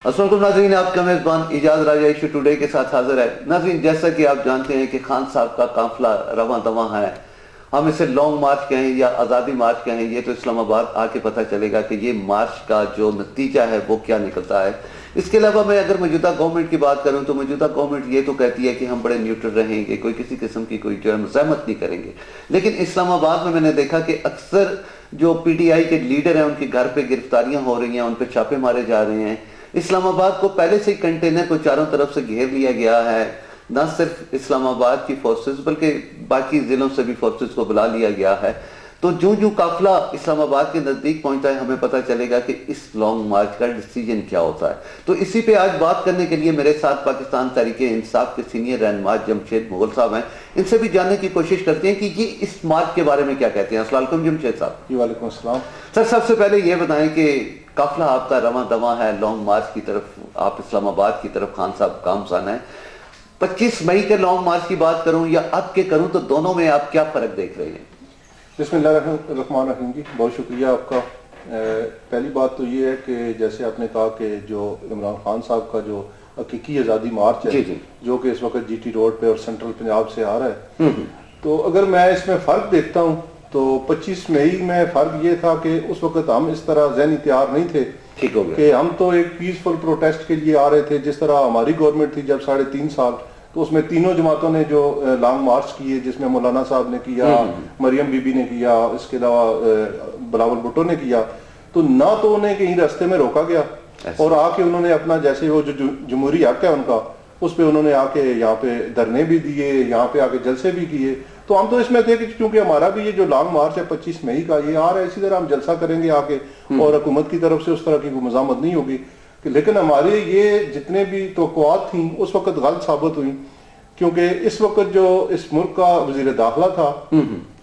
السلام علیکم ناظرین، آپ کا میزبان اعجاز راجہ ایشو ٹوڈے کے ساتھ حاضر ہے۔ ناظرین، جیسا کہ آپ جانتے ہیں کہ خان صاحب کا قافلہ رواں دواں ہے، ہم اسے لانگ مارچ کہیں یا آزادی مارچ کہیں، یہ تو اسلام آباد آ کے پتہ چلے گا کہ یہ مارچ کا جو نتیجہ ہے وہ کیا نکلتا ہے۔ اس کے علاوہ میں اگر موجودہ گورنمنٹ کی بات کروں تو موجودہ گورنمنٹ یہ تو کہتی ہے کہ ہم بڑے نیوٹرل رہیں گے، کوئی کسی قسم کی کوئی جو ہے مزاحمت نہیں کریں گے، لیکن اسلام آباد میں نے دیکھا کہ اکثر جو پی ٹی آئی کے لیڈر ہیں ان کے گھر پہ گرفتاریاں ہو رہی ہیں، ان پہ چھاپے مارے جا رہے ہیں۔ اسلام آباد کو پہلے سے کنٹینر کو چاروں طرف سے گھیر لیا گیا ہے، نہ صرف اسلام آباد کی فورسز بلکہ باقی ضلعوں سے بھی فورسز کو بلا لیا گیا ہے۔ تو جو قافلہ اسلام آباد کے نزدیک پہنچتا ہے، ہمیں پتہ چلے گا کہ اس لانگ مارچ کا ڈیسیجن کیا ہوتا ہے۔ تو اسی پہ آج بات کرنے کے لیے میرے ساتھ پاکستان تحریک انصاف کے سینئر رہنما جمشید مغل صاحب ہیں، ان سے بھی جاننے کی کوشش کرتے ہیں کہ یہ اس مارچ کے بارے میں کیا کہتے ہیں۔ السلام علیکم جمشید صاحب۔ جی وعلیکم السلام سر، سب سے پہلے یہ بتائیں کہ قافلہ آپ کا رواں دواں ہے لانگ مارچ کی طرف، آپ اسلام آباد کی طرف خان صاحب گامزن ہیں۔ 25 مئی کے لانگ مارچ کی بات کروں یا اب کے کروں تو دونوں میں آپ کیا فرق دیکھ رہے ہیں؟ بسم اللہ الرحمن الرحیم جی، بہت شکریہ آپ کا۔ پہلی بات تو یہ ہے کہ جیسے آپ نے کہا کہ جو عمران خان صاحب کا جو حقیقی آزادی مارچ ہے جو کہ اس وقت جی ٹی روڈ پہ اور سینٹرل پنجاب سے آ رہا ہے، تو اگر میں اس میں فرق دیکھتا ہوں تو 25 مئی میں فرق یہ تھا کہ اس وقت ہم اس طرح ذہنی تیار نہیں تھے کہ ہم تو ایک پیسفل پروٹیسٹ کے لیے آ رہے تھے، جس طرح ہماری گورنمنٹ تھی جب 3.5 سال، تو اس میں تینوں جماعتوں نے جو لانگ مارچ کیے، جس میں مولانا صاحب نے کیا، مریم بی بی نے کیا، اس کے علاوہ بلاول بھٹو نے کیا، تو نہ تو انہیں کہیں راستے میں روکا گیا اور آ کے انہوں نے اپنا جیسے وہ جو جمہوری حق ہے ان کا، اس پہ انہوں نے آ کے یہاں پہ دھرنے بھی دیے، یہاں پہ آ کے جلسے بھی کیے۔ تو ہم تو اس میں تھے کہ چونکہ ہمارا بھی یہ جو لانگ مارچ ہے 25 مئی کا یہ آ رہا ہے، اسی طرح ہم جلسہ کریں گے آ کے، اور حکومت کی طرف سے اس طرح کی کوئی مزاحمت نہیں ہوگی، لیکن ہمارے یہ جتنے بھی توقعات تھیں اس وقت غلط ثابت ہوئی، کیونکہ اس وقت جو اس ملک کا وزیر داخلہ تھا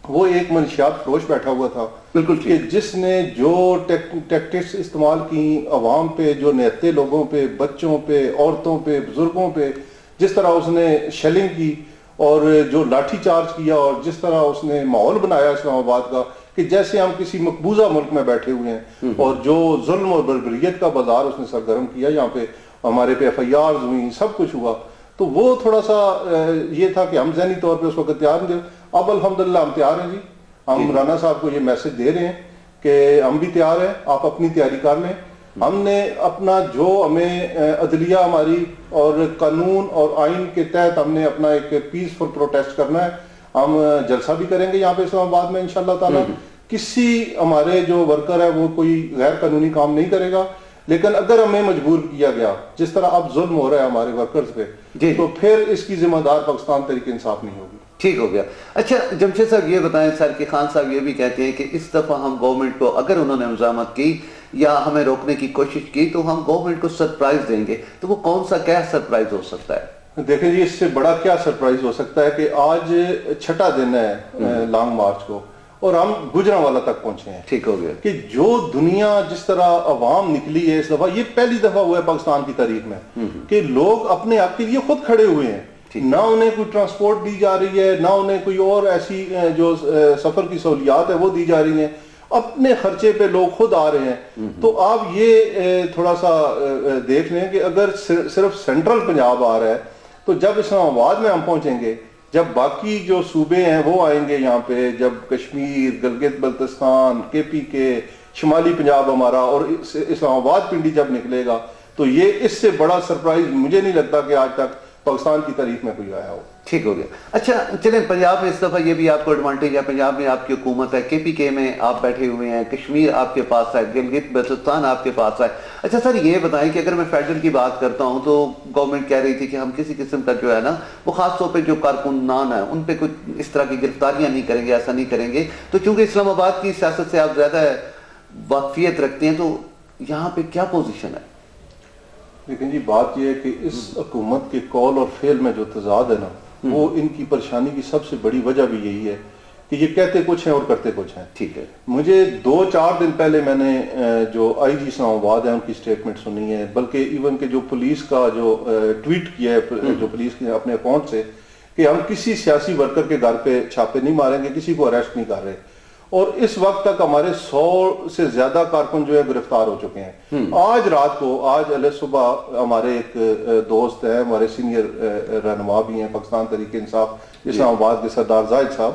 وہ ایک منشیات فروش بیٹھا ہوا تھا، کہ جس نے جو ٹیکٹکس استعمال کی عوام پہ، جو نہتے لوگوں پہ، بچوں پہ، عورتوں پہ، بزرگوں پہ، جس طرح اس نے شیلنگ کی اور جو لاٹھی چارج کیا، اور جس طرح اس نے ماحول بنایا اسلام آباد کا کہ جیسے ہم کسی مقبوضہ ملک میں بیٹھے ہوئے ہیں، اور جو ظلم اور بربریت کا بازار اس نے سرگرم کیا، یہاں پہ ہمارے پہ ایف آئی آرز ہوئی، سب کچھ ہوا، تو وہ تھوڑا سا یہ تھا کہ ہم ذہنی طور پہ اس وقت تیار نہیں تھے۔ اب الحمدللہ ہم تیار ہیں جی، ہم رانا صاحب کو یہ میسج دے رہے ہیں کہ ہم بھی تیار ہیں، آپ اپنی تیاری کر لیں۔ ہم نے اپنا جو ہمیں عدلیہ ہماری اور قانون اور آئین کے تحت ہم نے اپنا ایک پیسفل پروٹیسٹ کرنا ہے، ہم جلسہ بھی کریں گے یہاں پہ اسلام آباد میں انشاءاللہ تعالیٰ۔ کسی ہمارے جو ورکر ہے وہ کوئی غیر قانونی کام نہیں کرے گا، لیکن اگر ہمیں مجبور کیا گیا، جس طرح اب ظلم ہو رہا ہے ہمارے ورکرز پہ، تو پھر اس کی ذمہ دار پاکستان تحریک انصاف نہیں ہوگی۔ ٹھیک ہو گیا۔ اچھا جمشید صاحب یہ بتائیں سر کہ خان صاحب یہ بھی کہتے ہیں کہ اس دفعہ ہم گورنمنٹ کو اگر انہوں نے مزاحمت کی یا ہمیں روکنے کی کوشش کی تو ہم گورنمنٹ کو سرپرائز دیں گے، تو وہ کون سا کیا سرپرائز ہو سکتا ہے؟ دیکھیں جی، اس سے بڑا کیا سرپرائز ہو سکتا ہے کہ آج 6واں دن ہے لانگ مارچ کو اور ہم گجرانوالہ تک پہنچے ہیں۔ ٹھیک ہو گیا کہ جو دنیا جس طرح عوام نکلی ہے اس دفعہ، یہ پہلی دفعہ ہوا ہے پاکستان کی تاریخ میں کہ لوگ اپنے حق کے لیے خود کھڑے ہوئے ہیں، نہ انہیں کوئی ٹرانسپورٹ دی جا رہی ہے، نہ انہیں کوئی اور ایسی جو سفر کی سہولیات ہے وہ دی جا رہی ہیں، اپنے خرچے پہ لوگ خود آ رہے ہیں۔ تو آپ یہ تھوڑا سا دیکھ لیں کہ اگر صرف سینٹرل پنجاب آ رہا ہے تو جب اسلام آباد میں ہم پہنچیں گے، جب باقی جو صوبے ہیں وہ آئیں گے یہاں پہ، جب کشمیر، گلگت بلتستان، کے پی کے، شمالی پنجاب ہمارا اور اسلام آباد پنڈی جب نکلے گا، تو یہ اس سے بڑا سرپرائز مجھے نہیں لگتا کہ آج تک پاکستان کی تاریخ میں کوئی آیا ہو۔ ٹھیک ہو گیا۔ اچھا چلیں، پنجاب میں اس دفعہ یہ بھی آپ کو ایڈوانٹیج ہے، پنجاب میں آپ کی حکومت ہے، کے پی کے میں آپ بیٹھے ہوئے ہیں، کشمیر آپ کے پاس ہے، گلگت بلتستان آپ کے پاس ہے۔ اچھا سر یہ بتائیں کہ اگر میں فیڈرل کی بات کرتا ہوں تو گورنمنٹ کہہ رہی تھی کہ ہم کسی قسم کا جو ہے نا وہ خاص طور پہ جو کارکنان ہیں ان پہ کچھ اس طرح کی گرفتاریاں نہیں کریں گے، ایسا نہیں کریں گے، تو چونکہ اسلام آباد کی سیاست سے آپ زیادہ واقفیت رکھتے ہیں تو یہاں پہ کیا پوزیشن ہے؟ لیکن جی بات یہ ہے کہ اس حکومت کے قول اور فعل میں جو تضاد ہے نا، وہ ان کی پریشانی کی سب سے بڑی وجہ بھی یہی ہے کہ یہ کہتے کچھ ہیں اور کرتے کچھ ہیں۔ ٹھیک ہے، مجھے 2-4 دن پہلے میں نے جو آئی جی اسلام آباد ہے ان کی سٹیٹمنٹ سنی ہے، بلکہ ایون کہ جو پولیس کا جو ٹویٹ کیا ہے جو پولیس نے اپنے اکاؤنٹ سے کہ ہم کسی سیاسی ورکر کے گھر پہ چھاپے نہیں ماریں گے، کسی کو اریسٹ نہیں کر رہے، اور اس وقت تک ہمارے 100 سے زیادہ کارکن جو ہے گرفتار ہو چکے ہیں. آج رات کو، آج علیہ صبح ہمارے ایک دوست ہیں، ہمارے سینئر رہنما بھی ہیں پاکستان تحریک انصاف اسلام آباد کے سردار زاہد صاحب،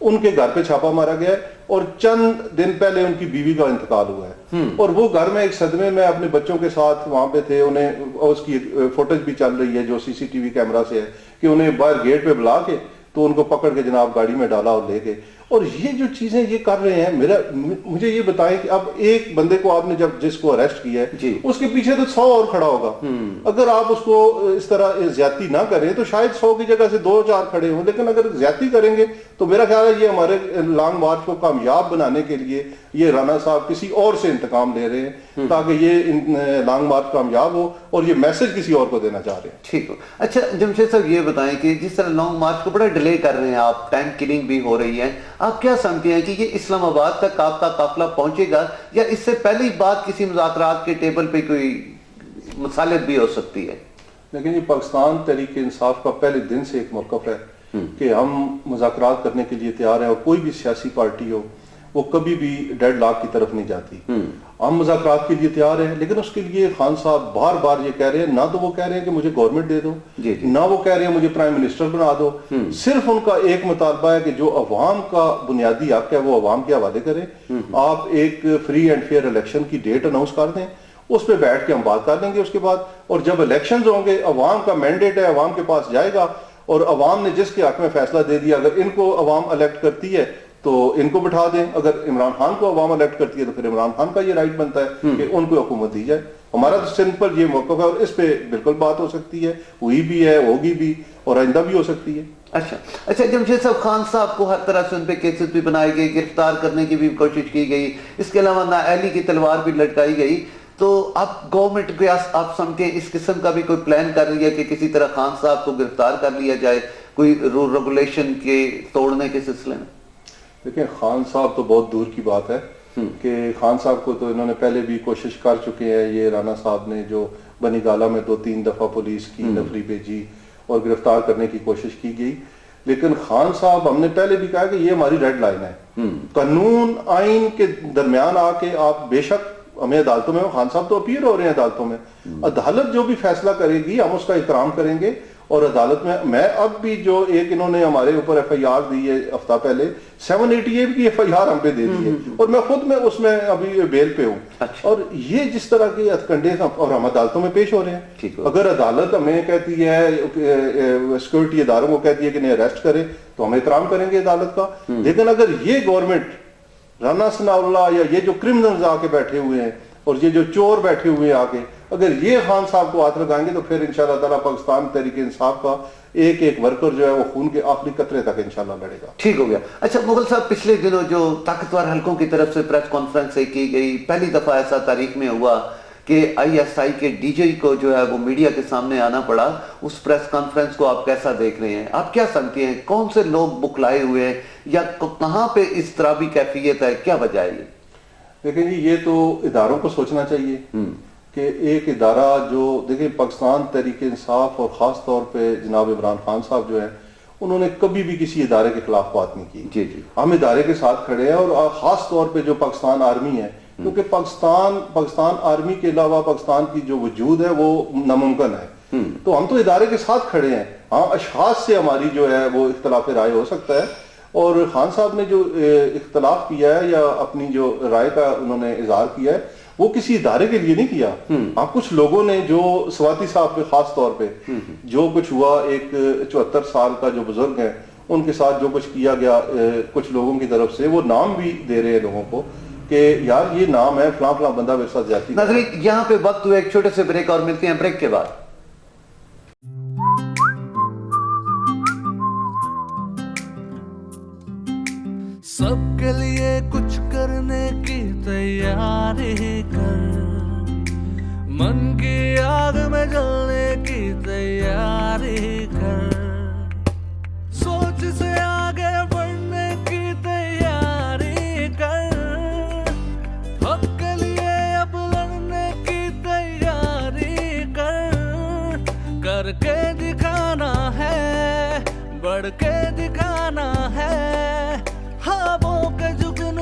ان کے گھر پہ چھاپا مارا گیا ہے اور چند دن پہلے ان کی بیوی کا انتقال ہوا ہے. اور وہ گھر میں ایک صدمے میں اپنے بچوں کے ساتھ وہاں پہ تھے. انہیں اس کی فوٹیج بھی چل رہی ہے جو سی سی ٹی وی کیمرہ سے ہے کہ انہیں باہر گیٹ پہ بلا کے تو ان کو پکڑ کے جناب گاڑی میں ڈالا اور لے گئے. اور یہ جو چیزیں یہ کر رہے ہیں، مجھے یہ بتائیں کہ اب ایک بندے کو آپ نے جس کو اریسٹ کیا ہے اس کے پیچھے تو 100 اور کھڑا ہوگا. اگر آپ اس کو اس طرح زیادتی نہ کریں تو شاید 100 کی جگہ سے 2-4 کھڑے ہوں، لیکن اگر زیادتی کریں گے تو میرا خیال ہے یہ ہمارے لانگ مارچ کو کامیاب بنانے کے لیے یہ رانا صاحب کسی اور سے انتقام لے رہے ہیں تاکہ یہ لانگ مارچ کامیاب ہو اور یہ میسج کسی اور کو دینا چاہ رہے ہیں. ٹھیک ہو. اچھا جمشید صاحب یہ بتائیں کہ جس طرح لانگ مارچ کو بڑا ڈیلے کر رہے ہیں آپ، ٹائم کلنگ بھی ہو رہی ہے، آپ کیا سمجھتے ہیں کہ یہ اسلام آباد تک آپ کا قافلہ پہنچے گا یا اس سے پہلی بات کسی مذاکرات کے ٹیبل پہ کوئی مصالحت بھی ہو سکتی ہے؟ لیکن یہ پاکستان تحریک انصاف کا پہلے دن سے ایک موقف ہے کہ ہم مذاکرات کرنے کے لیے تیار ہیں، اور کوئی بھی سیاسی پارٹی ہو وہ کبھی بھی ڈیڈ لاک کی طرف نہیں جاتی. ہم مذاکرات کے لیے تیار ہیں، لیکن اس کے لیے خان صاحب بار بار یہ کہہ رہے ہیں، نہ تو وہ کہہ رہے ہیں کہ مجھے گورنمنٹ دے دو، نہ وہ کہہ رہے ہیں مجھے پرائم منسٹر بنا دو. صرف ان کا ایک مطالبہ ہے کہ جو عوام کا بنیادی حق ہے وہ عوام کے حوالے کریں. آپ ایک فری اینڈ فیئر الیکشن کی ڈیٹ اناؤنس کر دیں، اس پہ بیٹھ کے ہم بات کر لیں گے اس کے بعد. اور جب الیکشنز ہوں گے، عوام کا مینڈیٹ ہے، عوام کے پاس جائے گا اور عوام نے جس کے حق میں فیصلہ دے دیا، اگر ان کو عوام الیکٹ کرتی ہے تو ان کو بٹھا دیں، اگر عمران خان کو عوام الیکٹ کرتی ہے تو پھر عمران خان کا یہ رائٹ بنتا ہے کہ ان کو حکومت دی جائے. ہمارا تو سمپل یہ موقف ہے اور اس پہ بالکل بات ہو سکتی ہے، ہوئی بھی ہے، ہوگی بھی اور آئندہ بھی ہو سکتی ہے. اچھا جمشید صاحب، خان صاحب کو ہر طرح سے ان پہ کیسز بھی بنائے گئے، گرفتار کرنے کی بھی کوشش کی گئی، اس کے علاوہ نااہلی کی تلوار بھی لٹکائی گئی. تو اب گورنمنٹ کو آپ سمجھیں اس قسم کا بھی کوئی پلان کر رہی ہے کہ کسی طرح خان صاحب کو گرفتار کر لیا جائے کوئی رول ریگولیشن کے توڑنے کے سلسلے میں؟ دیکھیں خان صاحب تو بہت دور کی بات ہے کہ خان صاحب کو تو انہوں نے پہلے بھی کوشش کر چکے ہیں. یہ رانا صاحب نے جو بنی گالہ میں 2-3 دفعہ پولیس کی نفری بھیجی اور گرفتار کرنے کی کوشش کی گئی، لیکن خان صاحب ہم نے پہلے بھی کہا کہ یہ ہماری ریڈ لائن ہے. قانون آئین کے درمیان آ کے آپ بے شک ہمیں عدالتوں میں، خان صاحب تو اپیئر ہو رہے ہیں عدالتوں میں، عدالت جو بھی فیصلہ کرے گی ہم اس کا احترام کریں گے. اور عدالت میں اب بھی جو ایک انہوں نے ہمارے اوپر ایف آئی آر دی ہے ہفتہ پہلے، 788 کی ایف آئی آر ہم پہ دے دی ہے اور میں خود میں اس میں ابھی بیل پہ ہوں. اور یہ جس طرح کے ہتھکنڈے اور ہم عدالتوں میں پیش ہو رہے ہیں. اگر عدالت ہمیں کہتی ہے، سیکورٹی اداروں کو کہتی ہے کہ انہیں اریسٹ کرے تو ہم احترام کریں گے عدالت کا. لیکن اگر یہ گورنمنٹ رانا ثناء اللہ یا یہ جو کرمنلز آ کے بیٹھے ہوئے ہیں اور یہ جو چور بیٹھے ہوئے ہیں آگے، اگر یہ خان صاحب کو ہاتھ لگائیں گے تو پھر انشاءاللہ تعالیٰ پاکستان تحریک انصاف کا ایک ایک ورکر جو ہے وہ خون کے آخری قطرے تک انشاءاللہ لڑے گا. ٹھیک ہو گیا. اچھا مغل صاحب، پچھلے دنوں جو طاقتور حلقوں کی طرف سے پریس کانفرنس کی گئی، پہلی دفعہ ایسا تاریخ میں ہوا کہ آئی ایس آئی کے ڈی جی کو جو ہے وہ میڈیا کے سامنے آنا پڑا. اس پریس کانفرنس کو آپ کیسا دیکھ رہے ہیں؟ آپ کیا سمجھتے ہیں کون سے لوگ بکلائے ہوئے ہیں یا کہاں پہ اس طرح بھی کیفیت ہے، کیا وجہ ہے یہ؟ لیکن یہ تو اداروں کو سوچنا چاہیے کہ ایک ادارہ جو دیکھیں پاکستان تحریک انصاف اور خاص طور پہ جناب عمران خان صاحب جو ہیں انہوں نے کبھی بھی کسی ادارے کے خلاف بات نہیں کی. ہم ادارے کے ساتھ کھڑے ہیں اور خاص طور پہ جو پاکستان آرمی ہے، کیونکہ پاکستان آرمی کے علاوہ پاکستان کی جو وجود ہے وہ ناممکن ہے. تو ہم تو ادارے کے ساتھ کھڑے ہیں. ہاں اشخاص سے ہماری جو ہے وہ اختلاف رائے ہو سکتا ہے، اور خان صاحب نے جو اختلاف کیا ہے یا اپنی جو رائے کا انہوں نے اظہار کیا ہے وہ کسی ادارے کے لیے نہیں کیا. ہاں کچھ لوگوں نے جو سواتی صاحب پہ خاص طور پہ جو کچھ ہوا، ایک 74 سال کا جو بزرگ ہیں ان کے ساتھ جو کچھ کیا گیا کچھ لوگوں کی طرف سے، وہ نام بھی دے رہے ہیں لوگوں کو کہ یار یہ نام ہے فلاں فلاں بندہ میرے ساتھ زیادتی. ناظرین یہاں پہ وقت ہوا ایک چھوٹے سے بریک، اور ملتے ہیں بریک کے بعد. سب کے لیے کچھ کرنے کی تیاری کر، من کی آگ میں جلنے کی تیاری کر، سوچ سے آگے بڑھنے کی تیاری کر، حق کے لیے اب لڑنے کی تیاری کر، کر کے دکھانا ہے، بڑھ کے دکھانا ہے، خوابوں کے جگنوں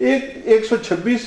126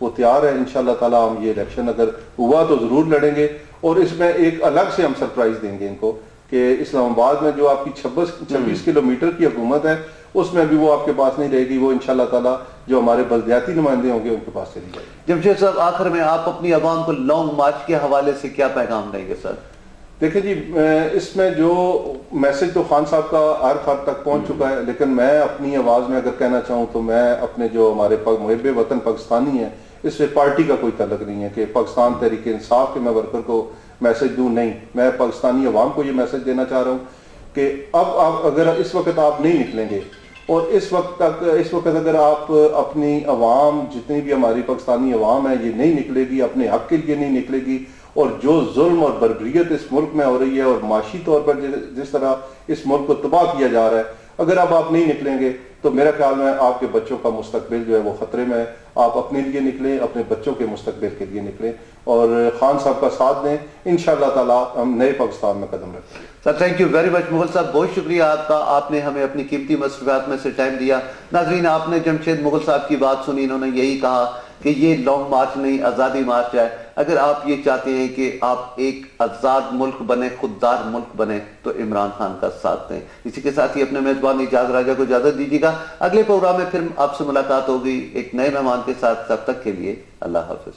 وہ تیار ہے انشاءاللہ تعالی ہم یہ الیکشن اگر ہوا تو ضرور لڑیں گے، اور اس میں ایک الگ سے ہم سرپرائز دیں گے ان کو کہ اسلام آباد میں جو آپ کی 26 کلومیٹر کی حکومت ہے اس میں بھی وہ آپ کے پاس نہیں رہے گی، وہ انشاءاللہ تعالی جو ہمارے بلدیاتی نمائندے ہوں گے ان کے پاس چلی جائے گی۔ جمشید صاحب آخر میں آپ اپنی عوام کو لانگ مارچ کے حوالے سے کیا پیغام دیں گے سر؟ دیکھیں جی، اس میں جو میسج تو خان صاحب کا ہر فرد تک پہنچ چکا ہے، لیکن میں اپنی آواز میں اگر کہنا چاہوں تو میں اپنے جو ہمارے محب وطن پاکستانی ہیں اس سے پارٹی کا کوئی تعلق نہیں ہے کہ پاکستان تحریک انصاف کے میں ورکر کو میسج دوں، نہیں، میں پاکستانی عوام کو یہ میسج دینا چاہ رہا ہوں کہ اب آپ اگر اس وقت آپ نہیں نکلیں گے اور اس وقت اگر آپ اپنی عوام جتنی بھی ہماری پاکستانی عوام ہے یہ نہیں نکلے گی، اپنے حق کے لیے نہیں نکلے گی، اور جو ظلم اور بربریت اس ملک میں ہو رہی ہے اور معاشی طور پر جس طرح اس ملک کو تباہ کیا جا رہا ہے، اگر اب آپ نہیں نکلیں گے تو میرا خیال میں آپ کے بچوں کا مستقبل جو ہے وہ خطرے میں ہے۔ آپ اپنے لیے نکلیں، اپنے بچوں کے مستقبل کے لیے نکلیں اور خان صاحب کا ساتھ دیں، انشاءاللہ تعالی ہم نئے پاکستان میں قدم رکھیں گے۔ Sir thank you very much Mughal صاحب، بہت شکریہ آپ کا، آپ نے ہمیں اپنی قیمتی مصروفیات میں سے ٹائم دیا۔ ناظرین، آپ نے جمشید مغل صاحب کی بات سنی، انہوں نے یہی کہا کہ یہ لانگ مارچ نہیں، آزادی مارچ ہے۔ اگر آپ یہ چاہتے ہیں کہ آپ ایک آزاد ملک بنے، خوددار ملک بنے، تو عمران خان کا ساتھ دیں۔ اسی کے ساتھ ہی اپنے میزبان اجاز راجہ کو اجازت دیجیے گا، اگلے پروگرام میں پھر آپ سے ملاقات ہوگی ایک نئے مہمان کے ساتھ، تب تک کے لیے اللہ حافظ۔